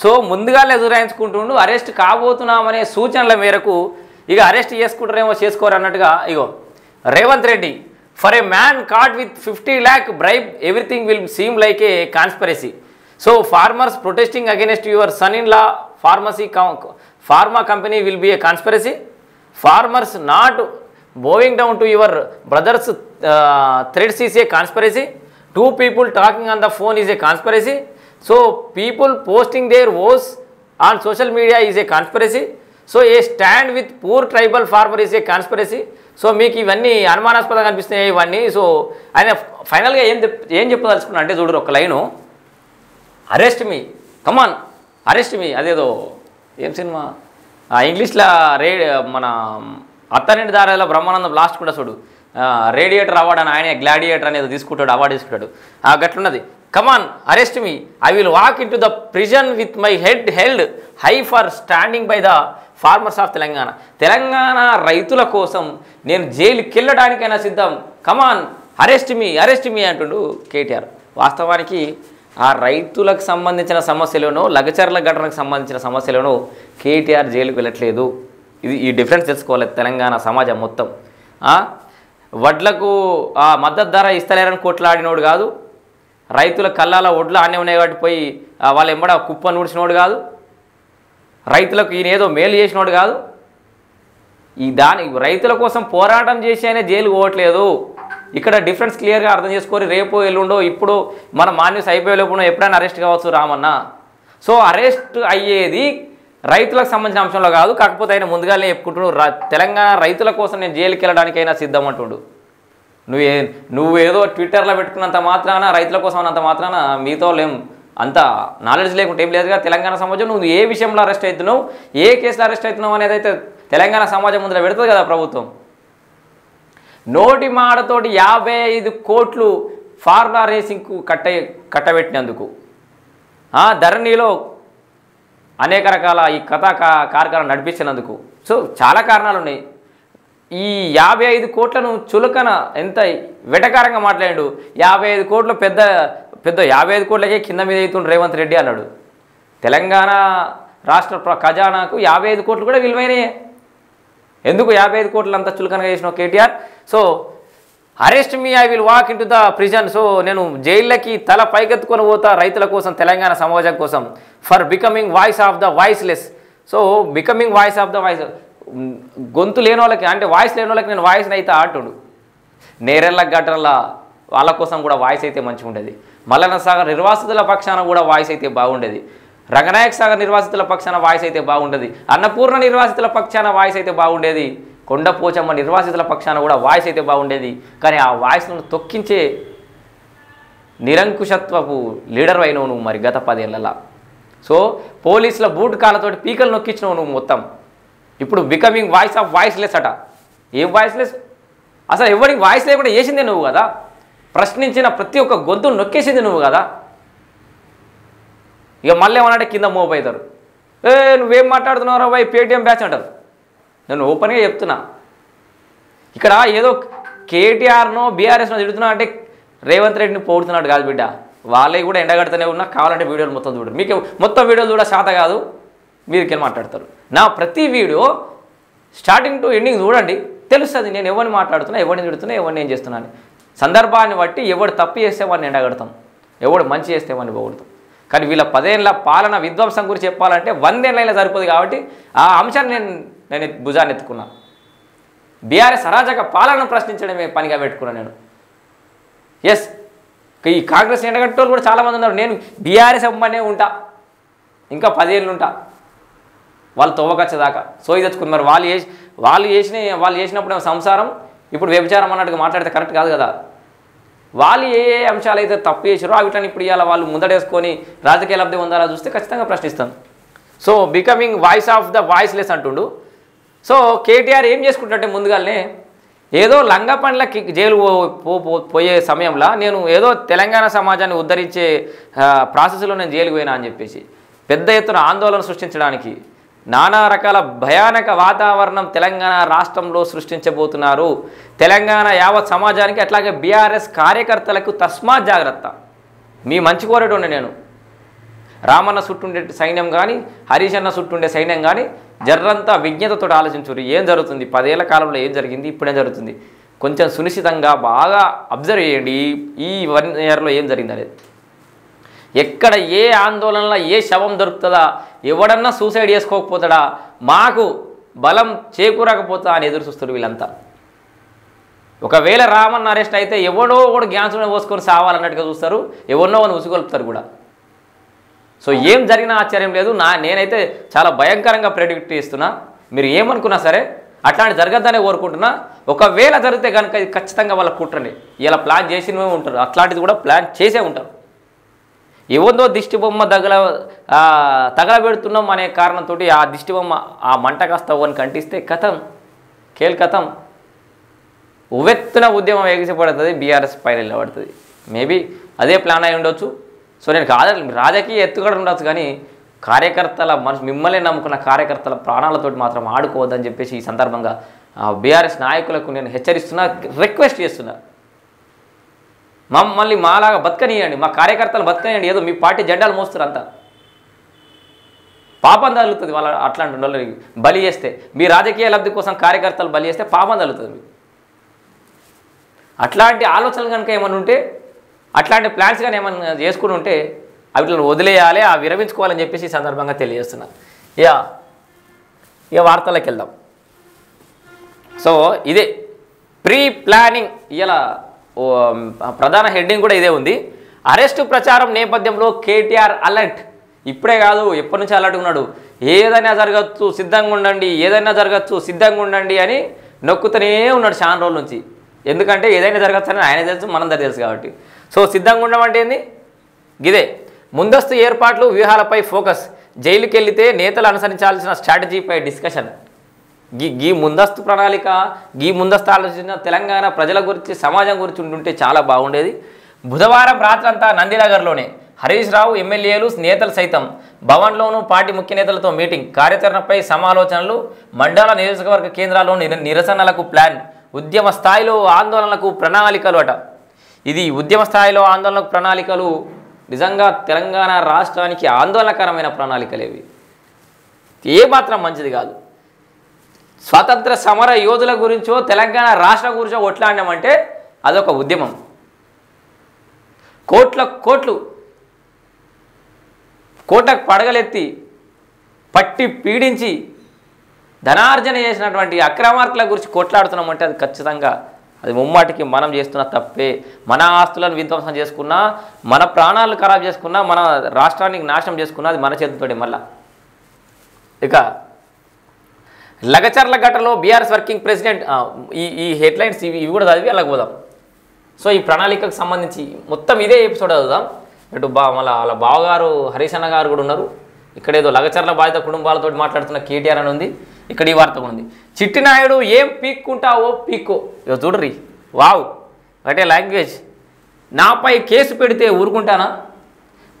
So ముందుగానే ఎదురాయించుకుంటుండు arrest కాబోతున్నామనే సూచనల మేరకు ఇక అరెస్ట్ చేసుకుంటారేమో చేసుకోరు అన్నట్టుగా ఇగో Revanth Reddy for a man caught with 50 lakh bribe everything will seem like a conspiracy so farmers protesting against your son in law pharma company will be a conspiracy. Farmers not bowing down to your brother's threats is a conspiracy. Two people talking on the phone is a conspiracy. So people posting their woes on social media is a conspiracy. So a stand with poor tribal farmer is a conspiracy. So మీకు ఇవన్నీ అనుమానాస్పదంగా అనిపిస్తున్నాయి ఇవన్నీ. So ఆయన ఫైనల్గా ఏం చెప్పదలుచుకున్నా అంటే చూడరు ఒక లైను, అరెస్ట్ మీ కమాన్ అరెస్ట్ మీ, అదేదో ఏం సినిమా ఇంగ్లీష్లో మన అత్తనింటి దారిలో బ్రహ్మానందం లాస్ట్ కూడా చూడు రేడియేటర్ అవార్డు అని ఆయన గ్లాడియేటర్ అనేది తీసుకుంటాడు, అవార్డు తీసుకుంటాడు, గట్లున్నది. Come on arrest me, I will walk into the prison with my head held high for standing by the farmers of Telangana. Telangana రైతుల కోసం నేను జైలుకి వెళ్ళడానికైనా సిద్ధం, కమాన్ అరెస్ట్ మీ అంటుండు కేటీఆర్. వాస్తవానికి ఆ రైతులకు సంబంధించిన సమస్యలోనో లగచర్ల ఘటనకు సంబంధించిన సమస్యలోనో కేటీఆర్ జైలుకు వెళ్ళట్లేదు. ఈ డిఫరెన్స్ తెలుసుకోవాలి తెలంగాణ సమాజం మొత్తం. వడ్లకు మద్దతు ధర ఇస్తలేరని కొట్లాడినోడు కాదు, రైతుల కళ్ళాల ఒడ్లు ఆనే ఉన్నాయి కాబట్టి పోయి వాళ్ళు ఎంబడ కుప్ప నూడిచినోడు కాదు, రైతులకు ఈయన ఏదో మేలు చేసినోడు కాదు. రైతుల కోసం పోరాటం చేసి ఆయన జైలు పోవట్లేదు. ఇక్కడ డిఫరెన్స్ క్లియర్గా అర్థం చేసుకొని రేపు ఎల్లుండో ఇప్పుడు మన మాన్యూస్ అయిపోయేలోపు ఎప్పుడైనా అరెస్ట్ కావచ్చు రామన్న. సో అరెస్ట్ అయ్యేది రైతులకు సంబంధించిన అంశంలో కాదు, కాకపోతే ఆయన ముందుగానే చెప్పుకుంటున్నాడు తెలంగాణ రైతుల కోసం నేను జైలుకి వెళ్ళడానికైనా సిద్ధం అంటుండు. నువ్వేదో ట్విట్టర్లో పెట్టుకున్నంత మాత్రాన రైతుల కోసం అన్నంత మాత్రాన మీతో అంత నాలెడ్జ్ లేకుంటే ఏం లేదుగా. తెలంగాణ సమాజం నువ్వు ఏ విషయంలో అరెస్ట్ అవుతున్నావు, ఏ కేసులో అరెస్ట్ అవుతున్నావు అనేది అయితే తెలంగాణ సమాజం ముందర పెడుతుంది కదా ప్రభుత్వం. నోటి మాటతోటి 55 కోట్లు ఫార్ములా రేసింగ్కు కట్టబెట్టినందుకు, ధరణిలో అనేక రకాల ఈ కథా కార్యక్రమం నడిపించినందుకు. సో చాలా కారణాలు ఉన్నాయి. ఈ 55 కోట్లను చులకన ఎంత వెటకారంగా మాట్లాడాడు. 55 కోట్లు పెద్ద 55 కోట్లకే కింద మీద అవుతుండు రేవంత్ రెడ్డి అన్నాడు. తెలంగాణ రాష్ట్ర ఖజానాకు 55 కోట్లు కూడా విలువైనయే. ఎందుకు 55 కోట్లు అంతా చులకనగా చేసినావు KTR? So arrest me, I will walk into the prison. So నేను జైళ్ళకి తల పైకెత్తుకొని పోతా రైతుల కోసం, తెలంగాణ సమాజం కోసం, for becoming voice of the voiceless. So becoming voice of the voice, గొంతు లేని వాళ్ళకి అంటే వాయిస్ లేని వాళ్ళకి నేను వాయిస్ని అయితే ఆటుడు. నేరెళ్ళ గట్టర్ల వాళ్ళ కోసం కూడా వాయిస్ అయితే మంచిగా ఉండేది. మల్లన్న సాగర్ నిర్వాసితుల పక్షాన కూడా వాయిస్ అయితే బాగుండేది. రంగనాయక సాగర్ నిర్వాసితుల పక్షాన వాయిస్ అయితే బాగుండేది. అన్నపూర్ణ నిర్వాసితుల పక్షాన వాయిస్ అయితే బాగుండేది. కొండపోచమ్మ నిర్వాసితుల పక్షాన కూడా వాయిస్ అయితే బాగుండేది. కానీ ఆ వాయిస్ను తొక్కించే నిరంకుశత్వపు లీడర్ అయినవు నువ్వు మరి గత 10 ఏళ్ళలా. సో పోలీసుల బూట్ కాళ్ళతోటి పీకలు నొక్కించినవు నువ్వు మొత్తం. ఇప్పుడు బికమింగ్ వాయిస్ ఆఫ్ వాయిస్లెస్ అట. ఏం వాయిస్లెస్? అసలు ఎవరికి వాయిస్ లేకుండా చేసిందే నువ్వు కదా. ప్రశ్నించిన ప్రతి ఒక్క గొంతు నొక్కేసింది నువ్వు కదా. ఇక మళ్ళీ ఏమన్నాడే కింద మూవ్ అవుతారు. నువ్వేం మాట్లాడుతున్నావు రా బాయ్ పేటీఎం బ్యాచ్ అంటారు. నేను ఓపెన్గా చెప్తున్నా. ఇక్కడ ఏదో కేటీఆర్నో బీఆర్ఎస్నో తిడుతున్నా అంటే రేవంత్ రెడ్డిని పోడుతున్నాడు కాదు బిడ్డ. వాళ్ళే కూడా ఎండగడుతూనే ఉన్నా. కావాలంటే వీడియోలు మొత్తం చూడరు. మీకు మొత్తం వీడియోలు చూడ శాత కాదు, మీరుకెళ్ళి మాట్లాడతారు. నా ప్రతి వీడియో స్టార్టింగ్ టు ఎండింగ్ చూడండి, తెలుస్తుంది నేను ఎవరిని మాట్లాడుతున్నా, ఎవరిని తిడుతున్నా, ఎవరిని ఏం చేస్తున్నాను. సందర్భాన్ని బట్టి ఎవడు తప్పు చేస్తే వాడిని ఎండగడతాం, ఎవడు మంచి చేస్తే వాడిని పోగొడతాం. కానీ వీళ్ళ 10 ఏళ్ళ పాలన విధ్వంసం గురించి చెప్పాలంటే 100 ఏళ్ళైనా సరిపోదు. కాబట్టి ఆ అంశాన్ని నేను భుజాన్ని ఎత్తుకున్నాను. బీఆర్ఎస్ అరాజక పాలనను ప్రశ్నించడమే పనిగా పెట్టుకున్నాను నేను. ఎస్, ఈ కాంగ్రెస్ ఎండగట్టోళ్ళు కూడా చాలామంది ఉన్నారు. నేను బీఆర్ఎస్ అమ్మనే ఉంటా, ఇంకా 10 ఏళ్ళు ఉంటా, వాళ్ళు తవ్వకొచ్చేదాకా. సోయి తెచ్చుకుని మరి వాళ్ళు చేసినప్పుడు సంసారం, ఇప్పుడు వ్యభిచారం అన్నట్టుగా మాట్లాడితే కరెక్ట్ కాదు కదా. వాళ్ళు ఏ అంశాలు అయితే తప్పు చేసారో వీటిని ఇప్పుడు ఇవాళ వాళ్ళు ముందడేసుకొని రాజకీయ లబ్ధి పొందాలా చూస్తే ఖచ్చితంగా ప్రశ్నిస్తాను. So becoming voice of the voiceless అంటుండు. సో కేటీఆర్ ఏం చేసుకుంటుంటే ముందుగానే ఏదో లంగా పనులకి జైలు పోయే సమయంలో నేను ఏదో తెలంగాణ సమాజాన్ని ఉద్ధరించే ప్రాసెస్లో నేను జైలుకు పోయినా అని చెప్పేసి పెద్ద ఎత్తున ఆందోళన సృష్టించడానికి నానా రకాల భయానక వాతావరణం తెలంగాణ రాష్ట్రంలో సృష్టించబోతున్నారు. తెలంగాణ యావత్ సమాజానికి అట్లాగే బీఆర్ఎస్ కార్యకర్తలకు తస్మాత్ జాగ్రత్త. మీ మంచి కోరేటోండి నేను. రామన్న చుట్టుండే సైన్యం కానీ హరీష్ అన్న చుట్టుండే సైన్యం కానీ జర్రంతా విజ్ఞతతో ఆలోచించురు ఏం జరుగుతుంది 10 ఏళ్ల కాలంలో ఏం జరిగింది ఇప్పుడేం జరుగుతుంది కొంచెం సునిశ్చితంగా బాగా అబ్జర్వ్ చేయండి ఈ 1 ఇయర్లో ఏం జరిగింది అనేది ఎక్కడ ఏ ఆందోళనలో ఏ శవం దొరుకుతుందా ఎవడన్నా సూసైడ్ చేసుకోకపోతాడా మాకు బలం చేకూరకపోతా అని ఎదురు చూస్తారు వీళ్ళంతా ఒకవేళ రామన్న అరెస్ట్ అయితే ఎవడో కూడా గ్యాన్సుని పోసుకొని సావాలన్నట్టుగా చూస్తారు ఎవరినో అని ఉసుగొల్పుతారు కూడా సో ఏం జరిగినా ఆశ్చర్యం లేదు నేనైతే చాలా భయంకరంగా ప్రెడిక్ట్ చేస్తున్నా మీరు ఏమనుకున్నా సరే అట్లాంటి జరగద్దనే కోరుకుంటున్నా ఒకవేళ జరిగితే కనుక ఇది ఖచ్చితంగా వాళ్ళ కుట్రని ఇలా ప్లాన్ చేసినవే ఉంటారు అట్లాంటిది కూడా ప్లాన్ చేసే ఉంటారు ఏముందో దిష్టి బొమ్మ తగలబెడుతున్నాం అనే కారణంతో ఆ దిష్టి బొమ్మ ఆ మంట కాస్త అని కంటిస్తే కథం కథం ఉవ్వెత్తున ఉద్యమం ఎగిసిపడుతుంది బీఆర్ఎస్ పైన నిలబడుతుంది మేబీ అదే ప్లాన్ అయి ఉండొచ్చు సో నేను కాదని రాజకీయ ఎత్తుగడ ఉండొచ్చు కానీ కార్యకర్తల మిమ్మల్ని నమ్ముకున్న కార్యకర్తల ప్రాణాలతోటి మాత్రం ఆడుకోవద్దని చెప్పేసి ఈ సందర్భంగా బీఆర్ఎస్ నాయకులకు నేను హెచ్చరిస్తున్నా రిక్వెస్ట్ చేస్తున్నా మమ్మల్ని మాలాగా బతకనియండి మా కార్యకర్తలు బతకనియండి ఏదో మీ పార్టీ జెండాలు మోస్తారు అంతా పాపం తగులుతుంది వాళ్ళ అట్లాంటి వాళ్ళని బలి చేస్తే మీ రాజకీయ లబ్ధి కోసం కార్యకర్తలు బలి చేస్తే పాపం తగులుతుంది మీకు అట్లాంటి ఆలోచనలు కనుక ఏమైనా ఉంటే అట్లాంటి ప్లాన్స్ కానీ ఏమైనా చేసుకుని ఉంటే వీటిని వదిలేయాలి విరమించుకోవాలని చెప్పేసి ఈ సందర్భంగా తెలియజేస్తున్నా ఇక వార్తలకు వెళ్దాం సో ఇదే ప్రీ ప్లానింగ్ ఇలా ప్రధాన హెడ్డింగ్ కూడా ఇదే ఉంది అరెస్టు ప్రచారం నేపథ్యంలో కేటీఆర్ అలర్ట్ ఇప్పుడే కాదు ఎప్పటి నుంచి అలర్ట్ ఉన్నాడు ఏదైనా జరగచ్చు సిద్ధంగా ఉండండి ఏదైనా జరగచ్చు సిద్ధంగా ఉండండి అని నొక్కుతూనే ఉన్నాడు చాలా రోజుల నుంచి ఎందుకంటే ఏదైనా జరగచ్చు అని ఆయన తెలుసు మనందరూ తెలుసు కాబట్టి సో సిద్ధంగా ఉండమంటే ఏంది గిదే ముందస్తు ఏర్పాట్లు వ్యూహాలపై ఫోకస్ జైలుకి వెళ్తే నేతలు అనుసరించాల్సిన స్ట్రాటజీపై డిస్కషన్ గీ ముందస్తు ప్రణాళిక ముందస్తు ఆలోచన తెలంగాణ ప్రజల గురించి సమాజం గురించి ఉంటుంటే చాలా బాగుండేది బుధవారం రాత్రంతా నందినగర్లోనే హరీష్ రావు ఎమ్మెల్యేలు నేతలు సైతం భవన్లోనూ పార్టీ ముఖ్య నేతలతో మీటింగ్ కార్యాచరణపై సమాలోచనలు మండల నియోజకవర్గ కేంద్రాల్లో నిరసనలకు ప్లాన్ ఉద్యమ స్థాయిలో ఆందోళనలకు ప్రణాళికలు అట ఇది ఉద్యమ స్థాయిలో ఆందోళనకు ప్రణాళికలు నిజంగా తెలంగాణ రాష్ట్రానికి ఆందోళనకరమైన ప్రణాళికలేవి ఏమాత్రం మంచిది కాదు స్వాతంత్ర సమర యోధుల గురించో తెలంగాణ రాష్ట్రం గురించో కొట్లాడినామంటే అదొక ఉద్యమం కోట్లకు పడగలెత్తి పట్టి పీడించి ధనార్జన చేసినటువంటి అక్రమార్కుల గురించి కొట్లాడుతున్నామంటే అది ఖచ్చితంగా అది ముమ్మాటికి మనం చేస్తున్న తప్పే మన ఆస్తులను విధ్వంసం చేసుకున్నా మన ప్రాణాలను ఖరాబ్ చేసుకున్నా మన రాష్ట్రానికి నాశనం చేసుకున్నా అది మన చేతితోటి మళ్ళా ఇక లగచర్ల ఘటనలో బీఆర్ఎస్ వర్కింగ్ ప్రెసిడెంట్ ఈ హెడ్లైన్స్ ఇవి కూడా చదివి అలాగ పోదాం సో ఈ ప్రణాళికకు సంబంధించి మొత్తం ఇదే ఎపిసోడ్ చదువుదాం ఇటు మళ్ళీ వాళ్ళ బావగారు హరీష్ అన్న గారు కూడా ఉన్నారు ఇక్కడ ఏదో లగచర్ల బాధిత కుటుంబాలతో మాట్లాడుతున్న కేటీఆర్ అని ఉంది ఇక్కడ ఈ వార్త కూడా ఉంది చిట్టి నాయుడు ఏం పీక్కుంటావో పీక్కో ఇక చూడరి వావ్ అంటే లాంగ్వేజ్ నాపై కేసు పెడితే ఊరుకుంటానా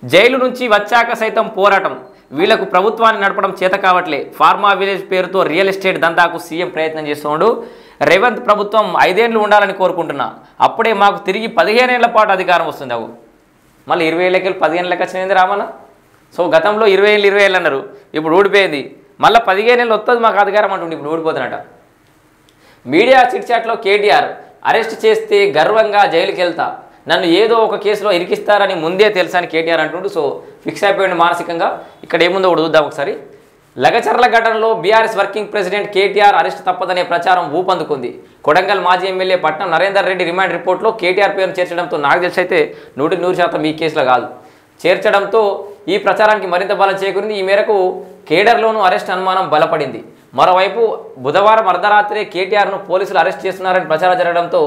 జైలు నుంచి వచ్చాక సైతం పోరాటం వీళ్లకు ప్రభుత్వాన్ని నడపడం చేత కావట్లే ఫార్మా విలేజ్ పేరుతో రియల్ ఎస్టేట్ దందాకు సీఎం ప్రయత్నం చేస్తున్నాడు రేవంత్ ప్రభుత్వం 5 ఏళ్ళు ఉండాలని కోరుకుంటున్నా అప్పుడే మాకు తిరిగి 15 ఏళ్ల పాటు అధికారం వస్తుంది అవు మళ్ళీ 20 ఏళ్ళకి 15 ఏళ్ళకి వచ్చింది రామన్న సో గతంలో 20 ఏళ్ళు అన్నారు ఇప్పుడు ఊడిపోయింది మళ్ళీ 15 ఏళ్ళు వస్తుంది మాకు అధికారం అంటుండే ఇప్పుడు ఊడిపోతున్నట మీడియా చిట్ చాట్లో కేటీఆర్ అరెస్ట్ చేస్తే గర్వంగా జైలుకి వెళ్తా నన్ను ఏదో ఒక కేసులో ఇరికిస్తారని ముందే తెలుసని కేటీఆర్ అంటుండు సో ఫిక్స్ అయిపోయింది మానసికంగా ఇక్కడ ఏముందో కూడా చూద్దాం ఒకసారి లగచర్ల ఘటనలో BRS working president KTR arrest తప్పదనే ప్రచారం ఊపందుకుంది కొడంగల్ మాజీ ఎమ్మెల్యే పట్నం నరేందర్ రెడ్డి రిమాండ్ రిపోర్ట్లో కేటీఆర్ పేరును చేర్చడంతో నాకు తెలిసి అయితే 100% ఈ కేసులో కాదు చేర్చడంతో ఈ ప్రచారానికి మరింత బలం చేకూరింది ఈ మేరకు కేడర్లోనూ అరెస్ట్ అనుమానం బలపడింది మరోవైపు బుధవారం అర్ధరాత్రి కేటీఆర్ను పోలీసులు అరెస్ట్ చేస్తున్నారని ప్రచారం జరగడంతో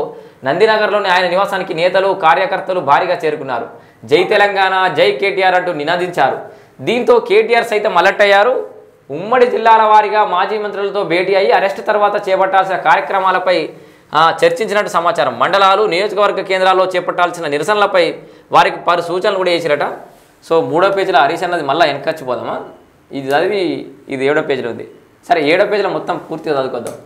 నందినగర్లోని ఆయన నివాసానికి నేతలు కార్యకర్తలు భారీగా చేరుకున్నారు జై తెలంగాణ జై కేటీఆర్ అంటూ నినాదించారు దీంతో కేటీఆర్ సైతం అలర్ట్ అయ్యారు ఉమ్మడి జిల్లాల వారీగా మాజీ మంత్రులతో భేటీ అయ్యి అరెస్ట్ తర్వాత చేపట్టాల్సిన కార్యక్రమాలపై చర్చించినట్టు సమాచారం మండలాలు నియోజకవర్గ కేంద్రాల్లో చేపట్టాల్సిన నిరసనలపై వారికి పలు సూచనలు కూడా చేసిరట సో 3వ పేజీలో హరీష్ అన్నది మళ్ళీ వెనకచ్చిపోదామా ఇది చదివి ఇది 7వ పేజీలో ఉంది సరే 7వ పేజీలో మొత్తం పూర్తిగా చదువుకోద్దాం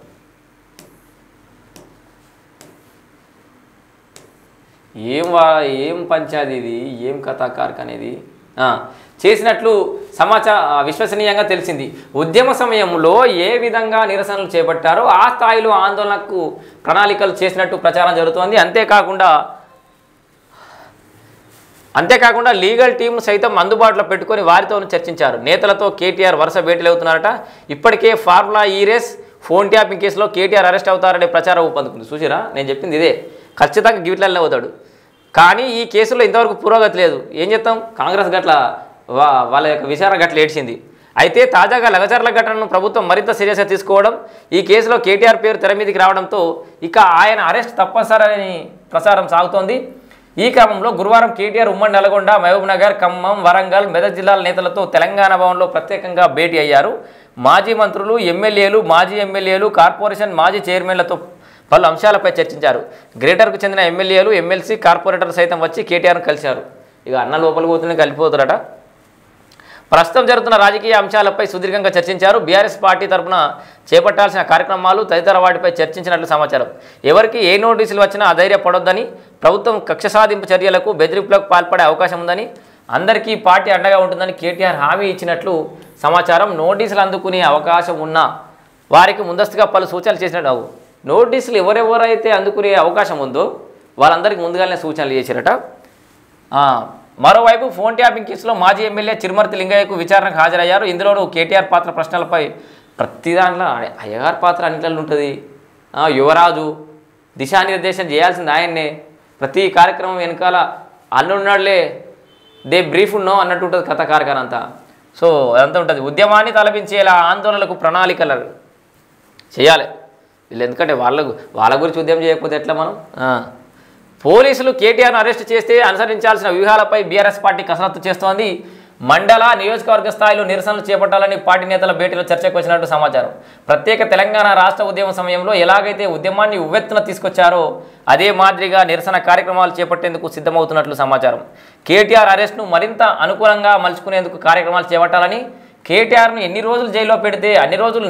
ఏం పంచాది ఇది ఏం కథాకారక అనేది చేసినట్లు విశ్వసనీయంగా తెలిసింది. ఉద్యమ సమయంలో ఏ విధంగా నిరసనలు చేపట్టారో ఆ స్థాయిలో ఆందోళనకు ప్రణాళికలు చేసినట్టు ప్రచారం జరుగుతోంది. అంతేకాకుండా లీగల్ టీంను సైతం అందుబాటులో పెట్టుకొని వారితో చర్చించారు. నేతలతో కేటీఆర్ వరుస భేటీలు అవుతున్నారట. ఇప్పటికే ఫార్ములా ఈ రేస్ ఫోన్ ట్యాపింగ్ కేసులో కేటీఆర్ అరెస్ట్ అవుతారనే ప్రచారం ఊపందుకుంది. చూసిరా, నేను చెప్పింది ఇదే. ఖచ్చితంగా గిట్లనే అవుతాడు. కానీ ఈ కేసులో ఇంతవరకు పురోగతి లేదు. ఏం చేస్తాం, కాంగ్రెస్ గట్ల వాళ్ళ యొక్క విచారణ గట్ల ఏడ్చింది. అయితే తాజాగా లగచర్ల ఘటనను ప్రభుత్వం మరింత సీరియస్గా తీసుకోవడం, ఈ కేసులో కేటీఆర్ పేరు తెర మీదికి రావడంతో ఇక ఆయన అరెస్ట్ తప్పనిసరని ప్రచారం సాగుతోంది. ఈ క్రమంలో గురువారం కేటీఆర్ ఉమ్మడి నల్గొండ, మహబూబ్నగర్, ఖమ్మం, వరంగల్, మెదక్ జిల్లాల నేతలతో తెలంగాణ భవన్లో ప్రత్యేకంగా భేటీ అయ్యారు. మాజీ మంత్రులు, ఎమ్మెల్యేలు, మాజీ ఎమ్మెల్యేలు, కార్పొరేషన్ మాజీ చైర్మన్లతో పలు అంశాలపై చర్చించారు. గ్రేటర్కు చెందిన ఎమ్మెల్యేలు, ఎమ్మెల్సీ, కార్పొరేటర్లు సైతం వచ్చి కేటీఆర్ను కలిశారు. ఇక అన్న లోపలికి పోతూనే కలిపిపోతారట. ప్రస్తుతం జరుగుతున్న రాజకీయ అంశాలపై సుదీర్ఘంగా చర్చించారు. బీఆర్ఎస్ పార్టీ తరఫున చేపట్టాల్సిన కార్యక్రమాలు తదితర వాటిపై చర్చించినట్లు సమాచారం. ఎవరికి ఏ నోటీసులు వచ్చినా అధైర్యపడొద్దని, ప్రభుత్వం కక్ష సాధింపు చర్యలకు, బెదిరింపులకు పాల్పడే అవకాశం ఉందని, అందరికీ పార్టీ అండగా ఉంటుందని కేటీఆర్ హామీ ఇచ్చినట్లు సమాచారం. నోటీసులు అందుకునే అవకాశం ఉన్నా వారికి ముందస్తుగా పలు సూచనలు చేసినట్టు. నోటీసులు ఎవరెవరైతే అందుకునే అవకాశం ఉందో వాళ్ళందరికీ ముందుగానే సూచనలు చేశారట. మరోవైపు ఫోన్ ట్యాపింగ్ కేసులో మాజీ ఎమ్మెల్యే చిరుమర్తి లింగయ్యకు విచారణకు హాజరయ్యారు. ఇందులోనూ కేటీఆర్ పాత్ర ప్రశ్నలపై ప్రతి దాంట్లో అయ్యగారి పాత్ర అన్నింటిలో ఉంటుంది. యువరాజు దిశానిర్దేశం చేయాల్సింది ఆయన్నే. ప్రతి కార్యక్రమం వెనకాల అన్నున్నాడులే, దే బ్రీఫ్ ఉన్నో అన్నట్టు ఉంటుంది కథ కార్యక్రమం అంతా. సో అదంతా ఉంటుంది. ఉద్యమాన్ని తలపించేలా ఆందోళనలకు ప్రణాళికలు చేయాలి వీళ్ళు. ఎందుకంటే వాళ్ళ గురించి ఉద్యమం చేయకపోతే ఎట్లా మనం. పోలీసులు కేటీఆర్ను అరెస్ట్ చేస్తే అనుసరించాల్సిన వ్యూహాలపై బీఆర్ఎస్ పార్టీ కసరత్తు చేస్తోంది. మండల, నియోజకవర్గ స్థాయిలో నిరసనలు చేపట్టాలని పార్టీ నేతల భేటీలో చర్చకు వచ్చినట్టు సమాచారం. ప్రత్యేక తెలంగాణ రాష్ట్ర ఉద్యమ సమయంలో ఎలాగైతే ఉద్యమాన్ని ఉవ్వెత్తున తీసుకొచ్చారో అదే మాదిరిగా నిరసన కార్యక్రమాలు చేపట్టేందుకు సిద్ధమవుతున్నట్లు సమాచారం. కేటీఆర్ అరెస్ట్ను మరింత అనుకూలంగా మలుచుకునేందుకు కార్యక్రమాలు చేపట్టాలని, కేటీఆర్ను ఎన్ని రోజులు జైల్లో పెడితే అన్ని రోజులు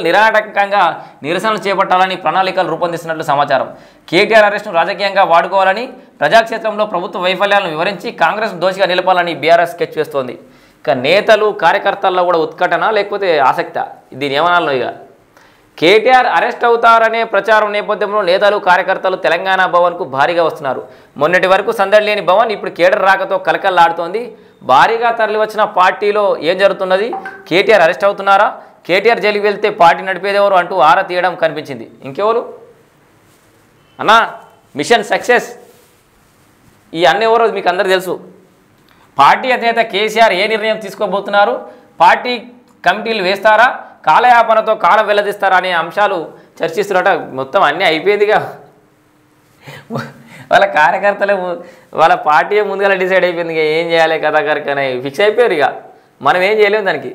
నిరాటంకంగా నిరసనలు చేపట్టాలని ప్రణాళికలు రూపొందిస్తున్నట్లు సమాచారం. కేటీఆర్ అరెస్ట్ను రాజకీయంగా వాడుకోవాలని, ప్రజాక్షేత్రంలో ప్రభుత్వ వైఫల్యాలను వివరించి కాంగ్రెస్ దోషిగా నిలపాలని బీఆర్ఎస్ స్కెచ్ వేస్తోంది. ఇక నేతలు, కార్యకర్తల్లో కూడా ఉత్కటన లేకపోతే ఆసక్త, దీని ఏమనాలో. ఇక కేటీఆర్ అరెస్ట్ అవుతారనే ప్రచారం నేపథ్యంలో నేతలు, కార్యకర్తలు తెలంగాణ భవన్కు భారీగా వస్తున్నారు. మొన్నటి వరకు సందడి లేని భవన్ ఇప్పుడు కేడర్ రాకతో కలకల్లాడుతోంది. భారీగా తరలివచ్చిన పార్టీలో ఏం జరుగుతున్నది, కేటీఆర్ అరెస్ట్ అవుతున్నారా, కేటీఆర్ జైలుకి వెళ్తే పార్టీ నడిపేదెవరు అంటూ ఆరా తీయడం కనిపించింది. ఇంకెవరు అన్నా మిషన్ సక్సెస్ ఈ ఎవరో మీకు అందరూ తెలుసు. పార్టీ అధినేత కేసీఆర్ ఏ నిర్ణయం తీసుకోబోతున్నారు, పార్టీ కమిటీలు వేస్తారా, కాలయాపనతో కాలం వెల్లదిస్తారా అనే అంశాలు చర్చిస్తున్నట. మొత్తం అన్నీ అయిపోయిందిగా. వాళ్ళ కార్యకర్తలే వాళ్ళ పార్టీ ముందుగా డిసైడ్ అయిపోయింది. ఇక ఏం చేయాలి కథాకరికనే ఫిక్స్ అయిపోయారు. ఇక మనం ఏం చేయలేము దానికి.